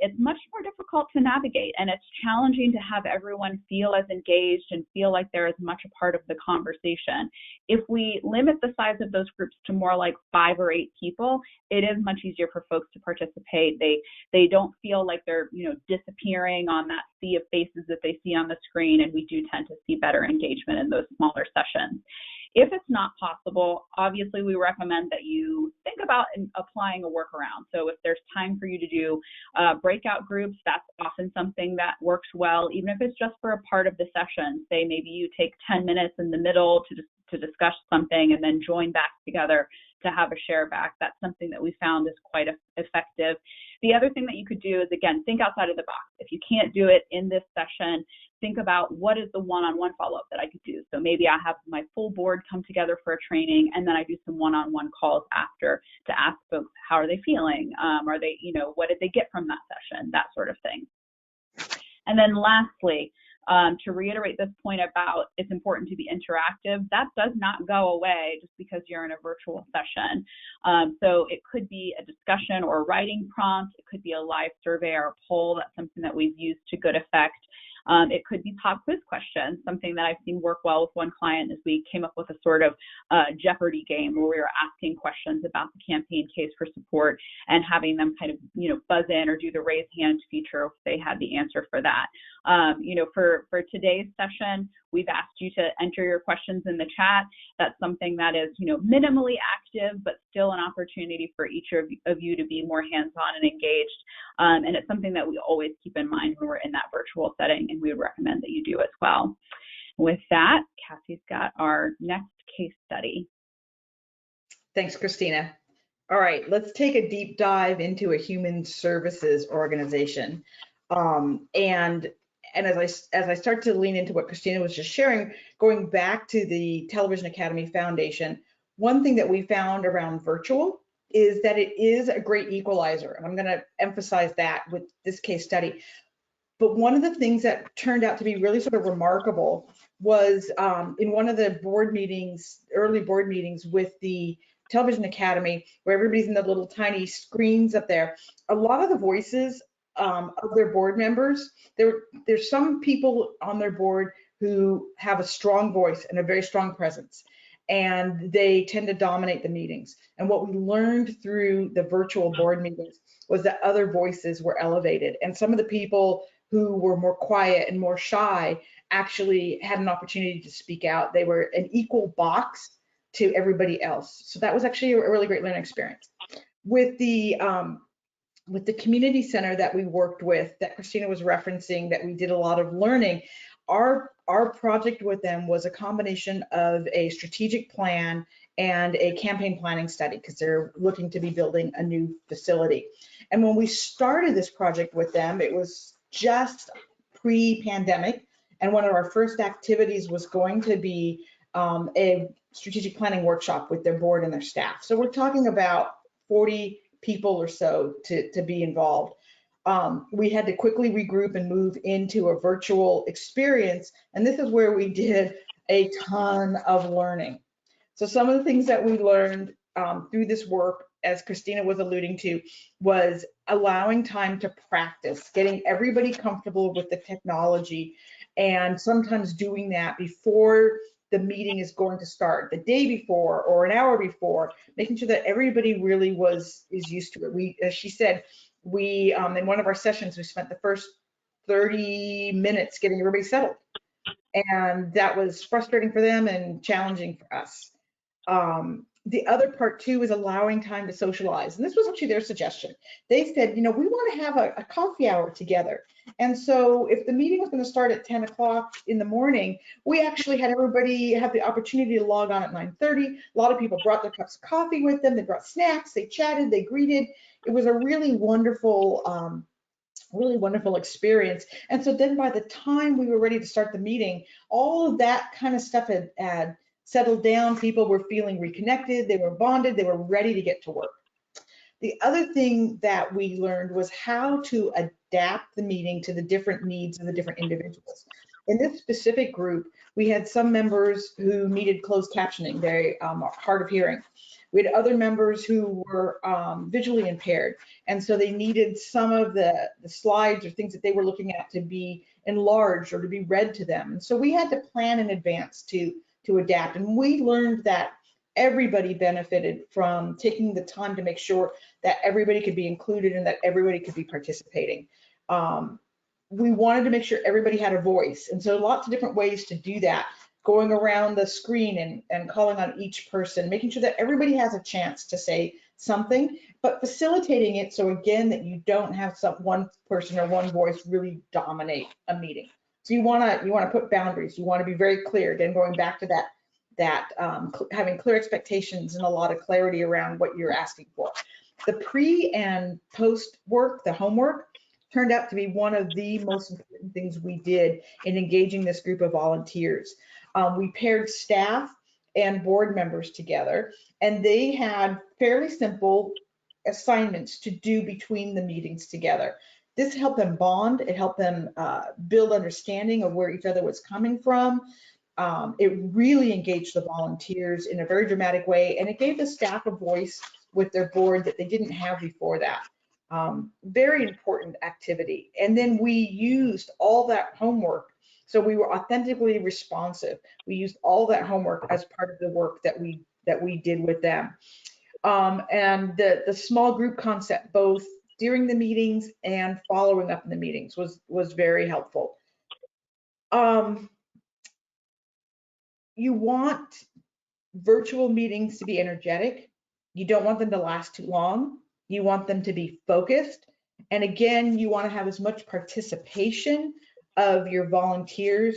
it's much more difficult to navigate, and it's challenging to have everyone feel as engaged and feel like they're as much a part of the conversation. If we limit the size of those groups to more like 5 or 8 people, it is much easier for folks to participate. They don't feel like they're disappearing on that sea of faces that they see on the screen, and we do tend to see better engagement in those smaller sessions. If it's not possible, obviously we recommend that you think about applying a workaround. So if there's time for you to do breakout groups, that's often something that works well, even if it's just for a part of the session. Say maybe you take 10 minutes in the middle to discuss something and then join back together to have a share back. That's something that we found is quite effective. The other thing that you could do is, again, think outside of the box. If you can't do it in this session, think about what is the one-on-one follow-up that I could do. So maybe I have my full board come together for a training, and then I do some one-on-one calls after to ask folks, how are they feeling? Are they, what did they get from that session? That sort of thing. And then lastly, to reiterate this point about it's important to be interactive, that does not go away just because you're in a virtual session. So it could be a discussion or a writing prompt. It could be a live survey or a poll. That's something that we've used to good effect. It could be pop quiz questions. Something that I've seen work well with one client is we came up with a sort of Jeopardy game where we were asking questions about the campaign case for support and having them kind of, buzz in or do the raise hand feature if they had the answer for that. For today's session, we've asked you to enter your questions in the chat. That's something that is, minimally active, but still an opportunity for each of you to be more hands-on and engaged. And it's something that we always keep in mind when we're in that virtual setting, and we would recommend that you do as well. With that, Cassie's got our next case study. Thanks, Christina. All right, let's take a deep dive into a human services organization. And and as I start to lean into what Christina was just sharing, going back to the Television Academy Foundation, one thing that we found around virtual is that it is a great equalizer. And I'm going to emphasize that with this case study. But one of the things that turned out to be really sort of remarkable was in one of the board meetings, early board meetings with the Television Academy, where everybody's in the little tiny screens up there, a lot of the voices of their board members, there's some people on their board who have a strong voice and a very strong presence, and they tend to dominate the meetings. And what we learned through the virtual board meetings was that other voices were elevated, and some of the people who were more quiet and more shy actually had an opportunity to speak out. They were an equal box to everybody else. So that was actually a really great learning experience. With the community center that we worked with, that Christina was referencing, that we did a lot of learning, our project with them was a combination of a strategic plan and a campaign planning study, because they're looking to be building a new facility. And when we started this project with them, it was just pre-pandemic, and one of our first activities was going to be a strategic planning workshop with their board and their staff. So we're talking about 40 people or so to be involved. We had to quickly regroup and move into a virtual experience, and this is where we did a ton of learning. So some of the things that we learned through this work, as Christina was alluding to, was allowing time to practice, getting everybody comfortable with the technology, and sometimes doing that before the meeting is going to start, the day before or an hour before, making sure that everybody really is used to it. We, as she said, we in one of our sessions, we spent the first 30 minutes getting everybody settled, and that was frustrating for them and challenging for us. The other part too is allowing time to socialize. And this was actually their suggestion. They said, you know, we want to have a coffee hour together. And so if the meeting was going to start at 10 o'clock in the morning, we actually had everybody have the opportunity to log on at 9:30. A lot of people brought their cups of coffee with them. They brought snacks, they chatted, they greeted. It was a really wonderful experience. And so then by the time we were ready to start the meeting, all of that kind of stuff had settled down. People were feeling reconnected, they were bonded, they were ready to get to work. The other thing that we learned was how to adapt the meeting to the different needs of the different individuals. In this specific group, we had some members who needed closed captioning, very hard of hearing. We had other members who were visually impaired, and so they needed some of the slides or things that they were looking at to be enlarged or to be read to them. And so we had to plan in advance to adapt, and we learned that everybody benefited from taking the time to make sure that everybody could be included and that everybody could be participating. We wanted to make sure everybody had a voice, and so lots of different ways to do that, going around the screen and calling on each person, making sure that everybody has a chance to say something, but facilitating it so again that you don't have one person or one voice really dominate a meeting. So you want to put boundaries. You want to be very clear. Again, going back to that having clear expectations and a lot of clarity around what you're asking for. The pre and post work, the homework, turned out to be one of the most important things we did in engaging this group of volunteers. We paired staff and board members together, and they had fairly simple assignments to do between the meetings together. This helped them bond. It helped them build understanding of where each other was coming from. It really engaged the volunteers in a very dramatic way, and it gave the staff a voice with their board that they didn't have before that. Very important activity. And then we used all that homework. So we were authentically responsive. We used all that homework as part of the work that we did with them. And the small group concept, both during the meetings and following up in the meetings, was very helpful. You want virtual meetings to be energetic. You don't want them to last too long. You want them to be focused. And again, you want to have as much participation of your volunteers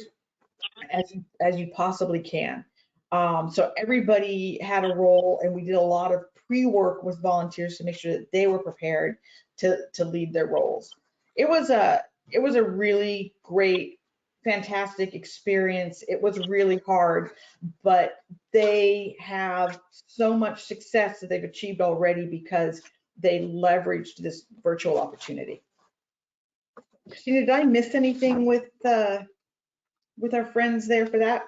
as you possibly can. So everybody had a role, and we did a lot of pre-work with volunteers to make sure that they were prepared to lead their roles. It was a it was a really great, fantastic experience. It was really hard, but they have so much success that they've achieved already because they leveraged this virtual opportunity. Christina, did I miss anything with our friends there for that?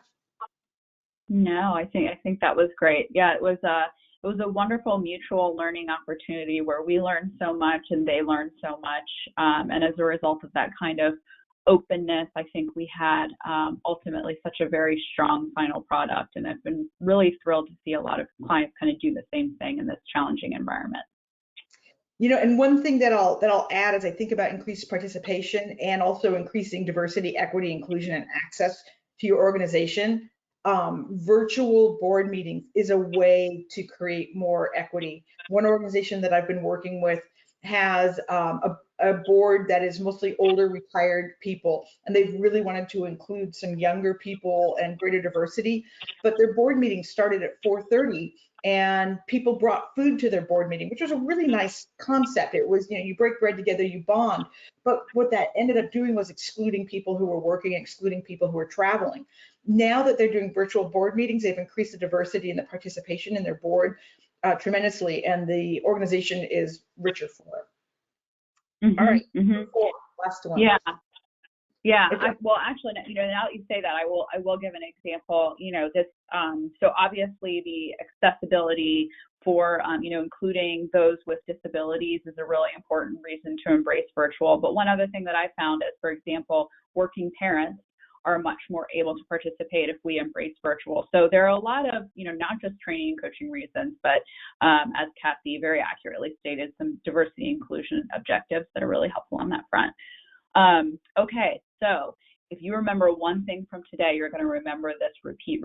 No, I think that was great. Yeah, it was a wonderful mutual learning opportunity where we learned so much and they learned so much. And as a result of that kind of openness, I think we had ultimately such a very strong final product. And I've been really thrilled to see a lot of clients kind of do the same thing in this challenging environment. You know, and one thing that I'll add as I think about increased participation and also increasing diversity, equity, inclusion, and access to your organization, virtual board meetings is a way to create more equity. One organization that I've been working with has a board that is mostly older, retired people, and they've really wanted to include some younger people and greater diversity. But their board meeting started at 4:30. And people brought food to their board meeting, which was a really nice concept. It was, you break bread together, you bond. But what that ended up doing was excluding people who were working, excluding people who were traveling. Now that they're doing virtual board meetings, they've increased the diversity and the participation in their board tremendously, and the organization is richer for it. Mm-hmm, All right, mm-hmm. last one. Yeah. Yeah, well, actually, now that you say that, I will give an example. So obviously the accessibility for, including those with disabilities is a really important reason to embrace virtual. But one other thing that I found is, for example, working parents are much more able to participate if we embrace virtual. So there are a lot of, not just training and coaching reasons, but as Cassie very accurately stated, some diversity and inclusion objectives that are really helpful on that front. Okay, so if you remember one thing from today, you're going to remember this repeat,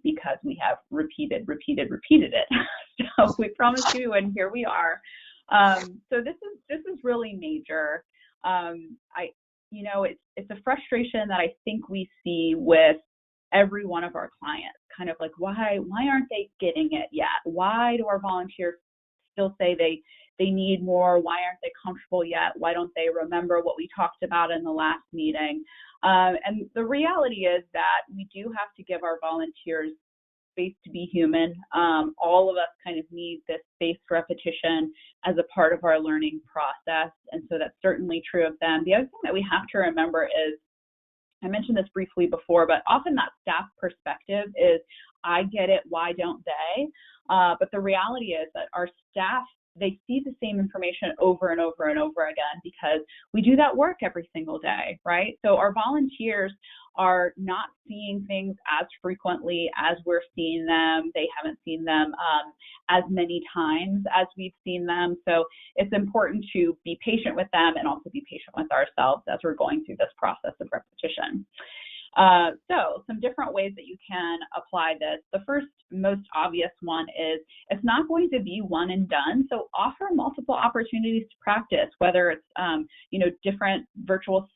because we have repeated it. So we promised you, and here we are. So this is really major. It's a frustration that I think we see with every one of our clients, kind of like, why aren't they getting it yet? Why do our volunteers still say they need more? Why aren't they comfortable yet? Why don't they remember what we talked about in the last meeting? And the reality is that we do have to give our volunteers space to be human. All of us kind of need this spaced repetition as a part of our learning process. And so that's certainly true of them. The other thing that we have to remember is, I mentioned this briefly before, but often that staff perspective is, I get it, why don't they? But the reality is that our staff, they see the same information over and over and over again because we do that work every single day, right? So our volunteers are not seeing things as frequently as we're seeing them. They haven't seen them as many times as we've seen them. So it's important to be patient with them and also be patient with ourselves as we're going through this process of repetition. So some different ways that you can apply this. The first most obvious one is it's not going to be one and done. So offer multiple opportunities to practice, whether it's, different virtual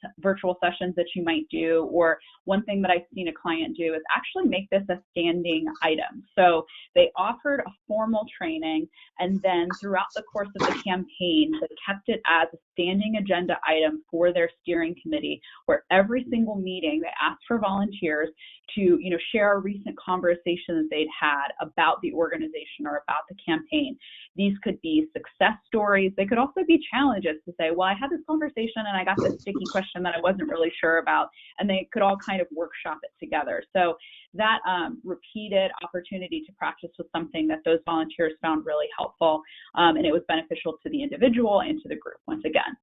sessions that you might do, or one thing that I've seen a client do is actually make this a standing item. So they offered a formal training, and then throughout the course of the campaign, they kept it as a standing agenda item for their steering committee, where every single meeting they asked for volunteers to, share a recent conversation that they'd had about the organization or about the campaign. These could be success stories. They could also be challenges to say, well, I had this conversation and I got this sticky question that I wasn't really sure about, and they could all kind of workshop it together. So that repeated opportunity to practice was something that those volunteers found really helpful, and it was beneficial to the individual and to the group once again.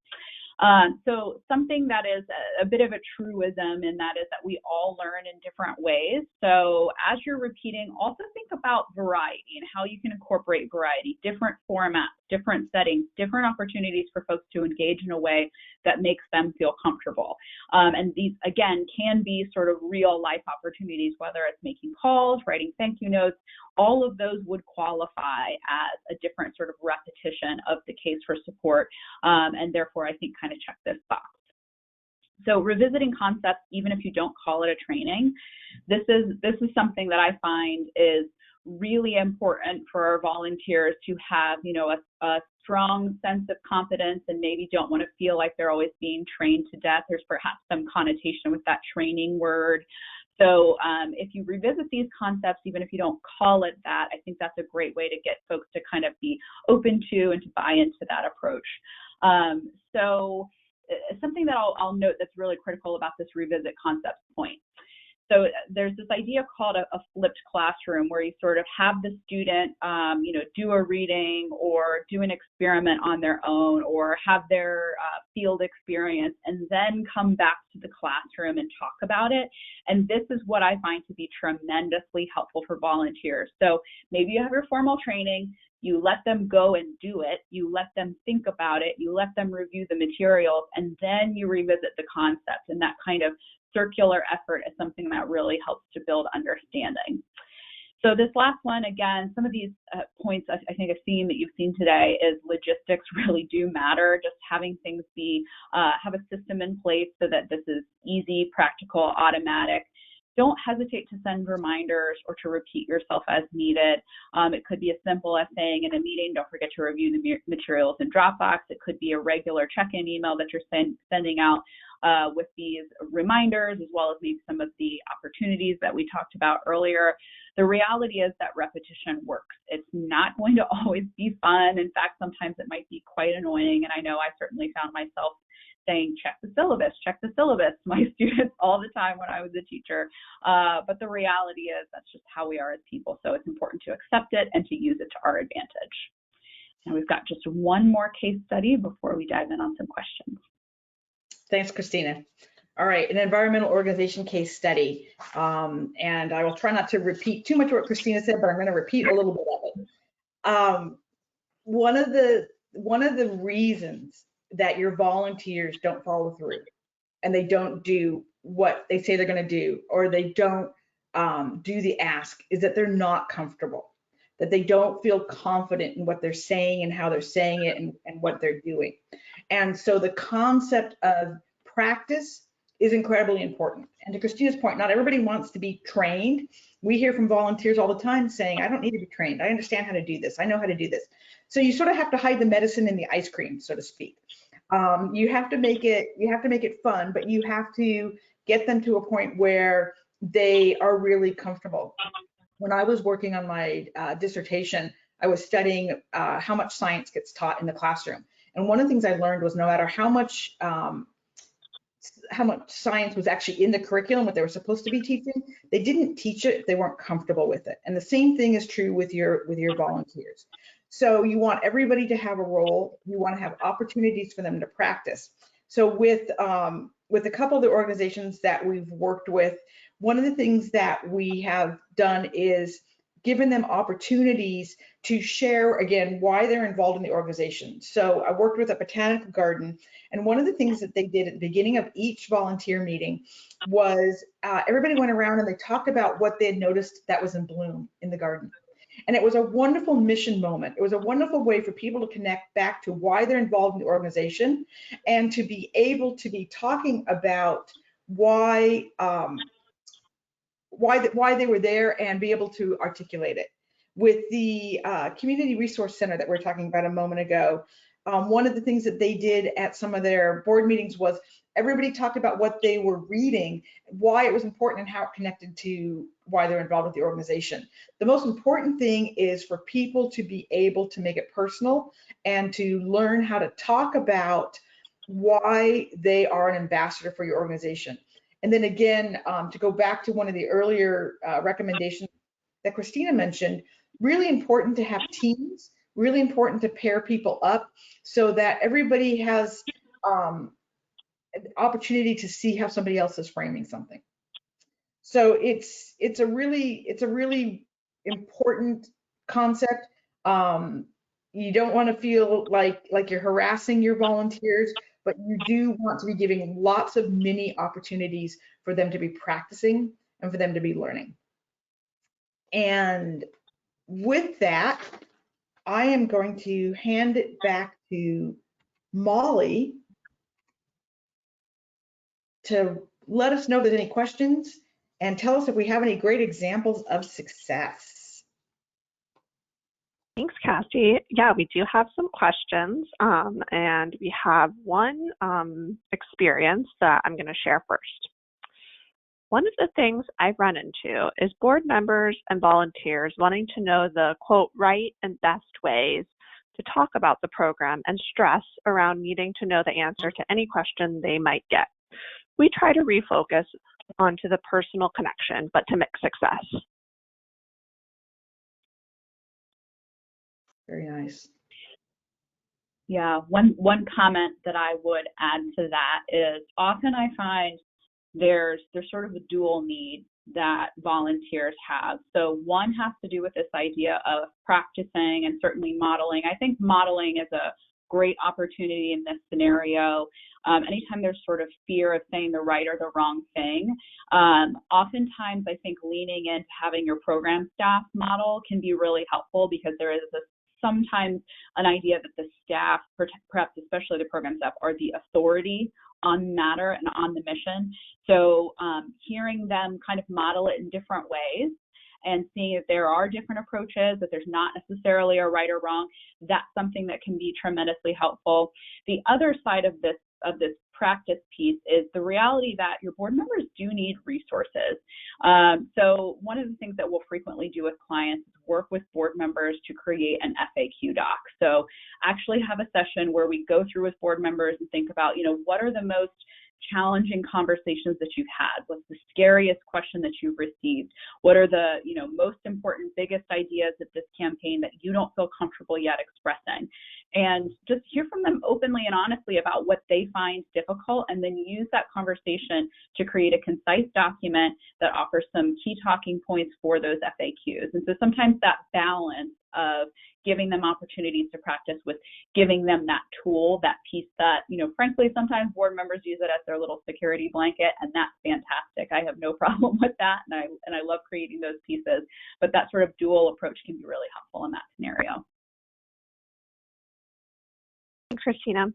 So something that is a bit of a truism, and that is that we all learn in different ways. So as you're repeating, also think about variety and how you can incorporate variety, different formats, different settings, different opportunities for folks to engage in a way that makes them feel comfortable. And these, again, can be sort of real life opportunities, whether it's making calls, writing thank you notes. All of those would qualify as a different sort of repetition of the case for support, and therefore I think kind of check this box. So revisiting concepts, even if you don't call it a training, this is something that I find is really important for our volunteers to have, a strong sense of competence and maybe don't want to feel like they're always being trained to death. There's perhaps some connotation with that training word. So if you revisit these concepts, even if you don't call it that, I think that's a great way to get folks to kind of be open to and to buy into that approach. So something that I'll note that's really critical about this revisit concept point. So there's this idea called a flipped classroom, where you sort of have the student, do a reading or do an experiment on their own, or have their field experience, and then come back to the classroom and talk about it. And this is what I find to be tremendously helpful for volunteers. So maybe you have your formal training, you let them go and do it, you let them think about it, you let them review the materials, and then you revisit the concepts. And that kind of circular effort is something that really helps to build understanding. So this last one, again, some of these points, I think a theme that you've seen today is logistics really do matter. Just having things be, have a system in place so that this is easy, practical, automatic. Don't hesitate to send reminders or to repeat yourself as needed. It could be as simple as saying in a meeting, don't forget to review the materials in Dropbox. It could be a regular check-in email that you're sending out with these reminders, as well as maybe some of the opportunities that we talked about earlier. The reality is that repetition works. It's not going to always be fun. In fact, sometimes it might be quite annoying. And I know I certainly found myself saying, check the syllabus to my students all the time when I was a teacher. But the reality is that's just how we are as people. So it's important to accept it and to use it to our advantage. And we've got just one more case study before we dive in on some questions. Thanks, Christina. All right, an environmental organization case study. And I will try not to repeat too much of what Christina said, but I'm going to repeat a little bit of it. One of the reasons that your volunteers don't follow through and they don't do what they say they're going to do, or they don't do the ask, is that they're not comfortable, that they don't feel confident in what they're saying and how they're saying it and what they're doing. And so the concept of practice is incredibly important. And to Christina's point, not everybody wants to be trained. We hear from volunteers all the time saying, I don't need to be trained. I understand how to do this. I know how to do this. So you sort of have to hide the medicine in the ice cream, so to speak. You have to make it fun, but you have to get them to a point where they are really comfortable. When I was working on my dissertation, I was studying how much science gets taught in the classroom. And one of the things I learned was no matter how much science was actually in the curriculum, what they were supposed to be teaching, they didn't teach it if they weren't comfortable with it. And the same thing is true with your volunteers. So you want everybody to have a role. You want to have opportunities for them to practice. So with a couple of the organizations that we've worked with, one of the things that we have done is given them opportunities to share, again, why they're involved in the organization. So I worked with a botanical garden, and one of the things that they did at the beginning of each volunteer meeting was everybody went around and they talked about what they had noticed that was in bloom in the garden. And it was a wonderful mission moment. It was a wonderful way for people to connect back to why they're involved in the organization and to be able to be talking about why they were there and be able to articulate it. With the Community Resource Center that we were talking about a moment ago, one of the things that they did at some of their board meetings was everybody talked about what they were reading, why it was important and how it connected to why they're involved with the organization. The most important thing is for people to be able to make it personal and to learn how to talk about why they are an ambassador for your organization. And then again, to go back to one of the earlier recommendations that Christina mentioned, really important to have teams, really important to pair people up so that everybody has an opportunity to see how somebody else is framing something. So it's a really important concept. You don't want to feel like you're harassing your volunteers, but you do want to be giving lots of mini opportunities for them to be practicing and for them to be learning. And with that, I am going to hand it back to Molly to let us know if there's any questions and tell us if we have any great examples of success. Thanks, Cassie. Yeah, we do have some questions, and we have one experience that I'm going to share first. One of the things I've run into is board members and volunteers wanting to know the, quote, right and best ways to talk about the program and stress around needing to know the answer to any question they might get. We try to refocus onto the personal connection, but to mix success. Very nice. Yeah, one comment that I would add to that is often I find there's sort of a dual need that volunteers have. So one has to do with this idea of practicing and certainly modeling. I think modeling is a great opportunity in this scenario. Anytime there's sort of fear of saying the right or the wrong thing, oftentimes I think leaning into having your program staff model can be really helpful, because there is sometimes an idea that the staff, perhaps especially the program staff, are the authority on the matter and on the mission. So hearing them kind of model it in different ways and seeing that there are different approaches, that there's not necessarily a right or wrong, that's something that can be tremendously helpful. The other side of this practice piece is the reality that your board members do need resources. So one of the things that we'll frequently do with clients is work with board members to create an FAQ doc. So actually have a session where we go through with board members and think about, what are the most challenging conversations that you've had? What's the scariest question that you've received? What are the, most important, biggest ideas of this campaign that you don't feel comfortable yet expressing? And just hear from them openly and honestly about what they find difficult, and then use that conversation to create a concise document that offers some key talking points for those FAQs. And so sometimes that balance of giving them opportunities to practice with giving them that tool, that piece that, frankly, sometimes board members use it as their little security blanket, and that's fantastic. I have no problem with that, and I love creating those pieces. But that sort of dual approach can be really helpful in that scenario. Thanks, Christina.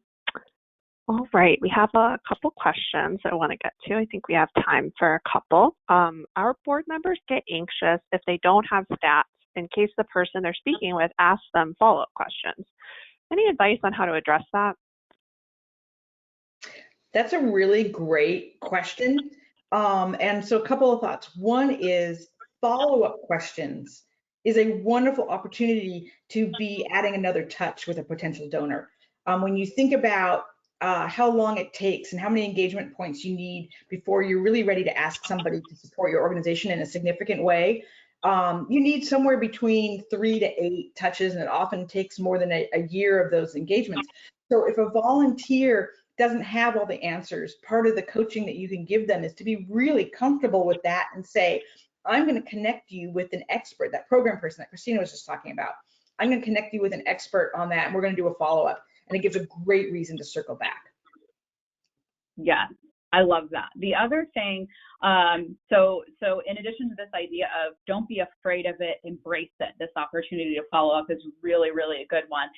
All right, we have a couple questions I want to get to. I think we have time for a couple. Our board members get anxious if they don't have stats in case the person they're speaking with asks them follow-up questions. Any advice on how to address that? That's a really great question. And so a couple of thoughts. One is follow-up questions is a wonderful opportunity to be adding another touch with a potential donor. When you think about how long it takes and how many engagement points you need before you're really ready to ask somebody to support your organization in a significant way, you need somewhere between 3 to 8 touches, and it often takes more than a year of those engagements. So if a volunteer doesn't have all the answers, part of the coaching that you can give them is to be really comfortable with that and say, I'm going to connect you with an expert, that program person that Christina was just talking about. I'm going to connect you with an expert on that, and we're going to do a follow-up. And it gives a great reason to circle back. Yeah, I love that. The other thing, so in addition to this idea of don't be afraid of it, embrace it, this opportunity to follow up is really, really a good one.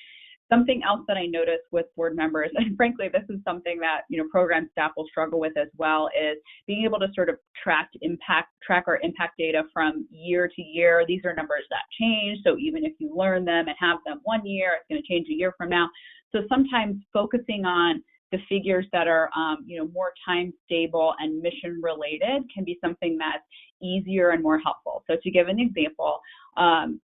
Something else that I noticed with board members, and frankly, this is something that program staff will struggle with as well, is being able to sort of track our impact data from year to year. These are numbers that change, so even if you learn them and have them one year, it's going to change a year from now. So sometimes focusing on the figures that are more time stable and mission related can be something that's easier and more helpful. So to give an example,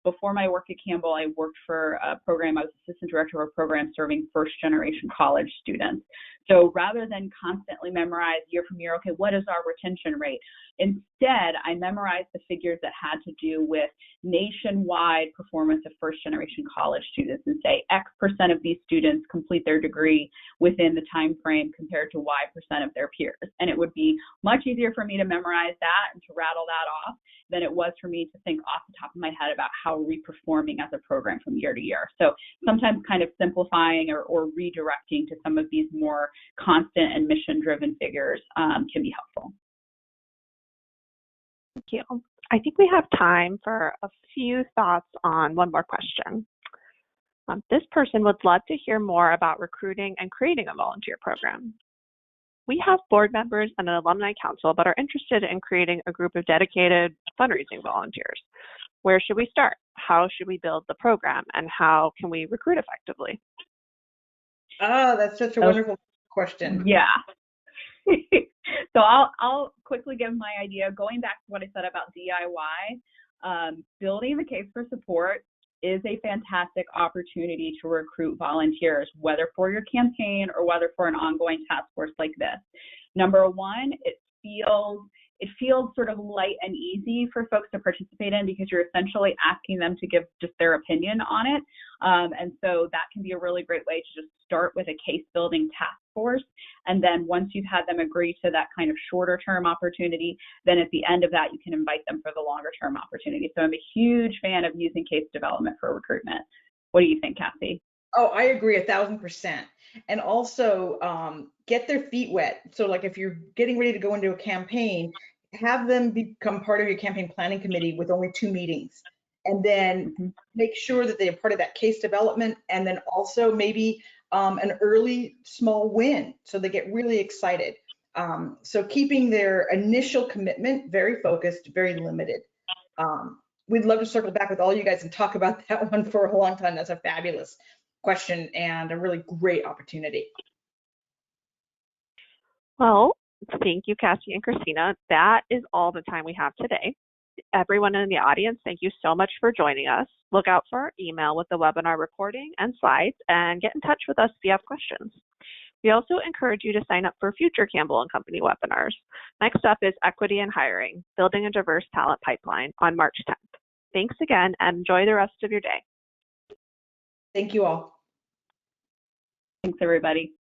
before my work at Campbell, I worked for a program. I was assistant director of a program serving first generation college students. So rather than constantly memorize year from year, okay, what is our retention rate? Instead, I memorized the figures that had to do with nationwide performance of first generation college students, and say X% of these students complete their degree within the time frame compared to Y% of their peers. And it would be much easier for me to memorize that and to rattle that off than it was for me to think off the top of my head about how we're performing as a program from year to year. So sometimes kind of simplifying or redirecting to some of these more constant and mission-driven figures can be helpful. Thank you. I think we have time for a few thoughts on one more question. This person would love to hear more about recruiting and creating a volunteer program. We have board members and an alumni council, but are interested in creating a group of dedicated fundraising volunteers. Where should we start? How should we build the program? And how can we recruit effectively? That's such a wonderful question. Yeah. So I'll quickly give my idea. Going back to what I said about DIY, building the case for support is a fantastic opportunity to recruit volunteers, whether for your campaign or whether for an ongoing task force like this. Number one, it feels sort of light and easy for folks to participate in because you're essentially asking them to give just their opinion on it. And so that can be a really great way to just start with a case building task force. And then once you've had them agree to that kind of shorter term opportunity, then at the end of that, you can invite them for the longer term opportunity. So I'm a huge fan of using case development for recruitment. What do you think, Cassie? Oh, I agree 1,000%. And also get their feet wet. So like if you're getting ready to go into a campaign, have them become part of your campaign planning committee with only 2 meetings. And then make sure that they are part of that case development, and then also maybe an early small win so they get really excited. So keeping their initial commitment very focused, very limited. We'd love to circle back with all you guys and talk about that one for a long time. That's a fabulous question and a really great opportunity. Well, thank you, Cassie and Christina. That is all the time we have today. Everyone in the audience, thank you so much for joining us. Look out for our email with the webinar recording and slides, and get in touch with us if you have questions. We also encourage you to sign up for future Campbell & Company webinars. Next up is Equity in Hiring, Building a Diverse Talent Pipeline on March 10th. Thanks again, and enjoy the rest of your day. Thank you all. Thanks, everybody.